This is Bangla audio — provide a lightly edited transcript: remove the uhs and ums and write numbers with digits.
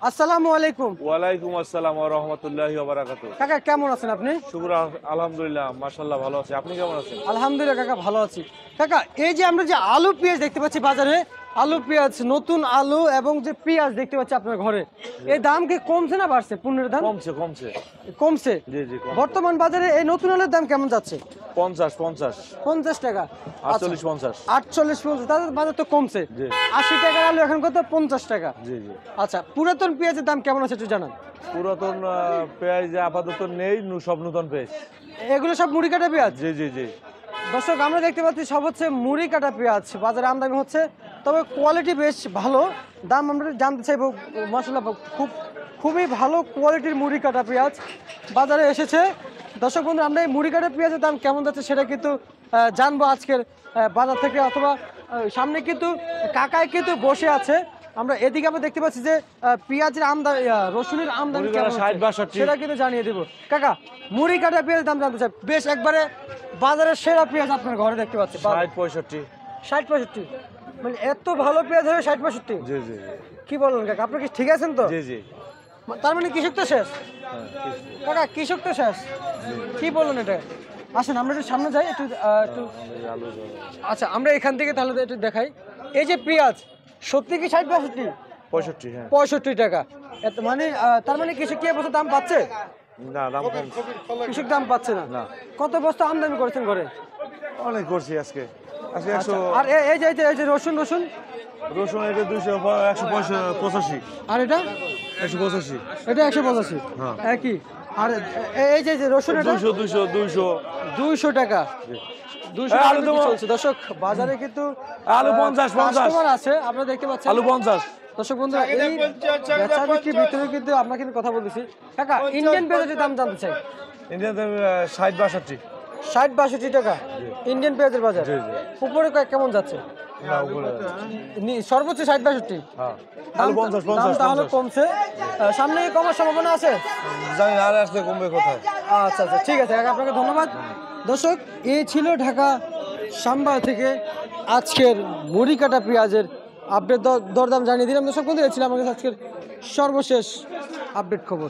আসসালামু আলাইকুম। ওয়ালাইকুম আসসালাম ওয়া রাহমাতুল্লাহি ওয়া বারাকাতুহু। কাকা কেমন আছেন আপনি? শুকর আলহামদুলিল্লাহ, মাশাআল্লাহ ভালো আছি। আপনি কেমন আছেন? আলহামদুলিল্লাহ কাকা ভালো আছি। কাকা এই যে আমরা যে আলু পেঁয়াজ দেখতে পাচ্ছি বাজারে, আলু পেঁয়াজ নতুন আলু এবং যে পেঁয়াজ দেখতে পাচ্ছি আপনার ঘরে, এই দাম কি কমছে না বাড়ছে? পণ্যের দাম কমছে কমছে। কমছে। জি জি কমছে। বর্তমান বাজারে এই নতুন আলুর দাম কেমন যাচ্ছে? 50 50 50 টাকা, 48 50। 48 50। তাদের বাজার তো কমছে। জি 80 টাকার আলু এখন কত? 50 টাকা। জি জি। আচ্ছা, পুরাতন পেঁয়াজের দাম কেমন আছে একটু জানান। পুরাতন পেঁয়াজ আপাতত নেই, সব নতুন পেঁয়াজ। এগুলো সব মুড়ি কাটা পেঁয়াজ। জি জি জি। দর্শক আমরা দেখতে পাচ্ছি সব হচ্ছে মুড়ি কাটা পেঁয়াজ বাজারে আমদানি হচ্ছে, তবে কোয়ালিটি বেশ ভালো। দাম আমরা জানতে চাইবো। মশলা খুবই ভালো কোয়ালিটির মুড়ি কাটা পেঁয়াজ বাজারে এসেছে। দর্শক বন্ধু, আমরা এই মুড়ি কাটা পেঁয়াজের দাম কেমন যাচ্ছে সেটা কিন্তু জানবো আজকের বাজার থেকে, অথবা সামনে কিন্তু কাকায় কিন্তু বসে আছে। আমরা এদিকে আমরা দেখতে পাচ্ছি যে পেঁয়াজের আমদানি, রসুনের আমদানি কেমন হচ্ছে 60 62 সেটা কিন্তু জানিয়ে দেবো। কাকা মুড়ি কাটা পেঁয়াজের দাম জানতে চাই, বেশ একবারে বাজারের সেরা পেঁয়াজ আপনার ঘরে দেখতে পাচ্ছি। 60 65। 60 65, মানে এত ভালো পেঁয়াজ হবে 60 65? জি জি জি। কি বলেন কাকা, আপনি কি ঠিক আছেন তো? জি জি। তার মানে কৃষক তো শেষ হ্যাঁ, কাকা, কৃষক তো শেষ। কি বললেন এটা? আসেন আমরা একটু সামনে যাই একটু একটু। আলু আচ্ছা, আমরা এখান থেকে তাহলে একটু দেখাই। এই যে পেঁয়াজ সত্যি কি 60 65? 65। হ্যাঁ। 65 টাকা। এত মানে তার মানে কৃষক কি এবছর দাম পাচ্ছে? না, দাম কমছে। কৃষক দাম পাচ্ছে না। না। কত বস্তা আমদানি করেছেন ঘরে? অনেক করছি আজকে। আজকে 100। আচ্ছা, আর এই যে রসুন রসুন রসুন এটা 200 185। আর এটা 185। এটা 185। হ্যাঁ। একই। আর এই যে রসুন এটা 200 টাকা। 200 টাকা আলু দেবো। চলছে দর্শক বাজারে কিন্তু। আলু 50 কাস্টমার আছে, আপনারা দেখতে পাচ্ছেন। আলু 50। দর্শক বন্ধুরা, এই বেচা বিক্রির ভিতরে কিন্তু আমরা কিন্তু কথা বলতেছি। কাকা ইন্ডিয়ান পেঁয়াজের দাম জানতে চাই। ইন্ডিয়ান 60 62। 60 62 টাকা ইন্ডিয়ান পেঁয়াজের বাজার। জি জি। উপরে কেমন যাচ্ছে? না, উপরে। সর্বোচ্চ 60 62। হ্যাঁ। দাম আলু 50 দাম 50 তাহলে 50। কমছে। সামনে কি কমার সম্ভাবনা আছে? জানি না, আর আসলে কমবে কোথায়। আচ্ছা আচ্ছা, ঠিক আছে কাকা, আপনাকে ধন্যবাদ। দর্শক, এই ছিল ঢাকা সাম্বা থেকে আজকের মুড়ি কাটা পেঁয়াজের আপডেট দরদাম জানিয়ে দিলাম। দর্শক বন্ধু, এই ছিল আমাদের আজকের সর্বশেষ আপডেট খবর।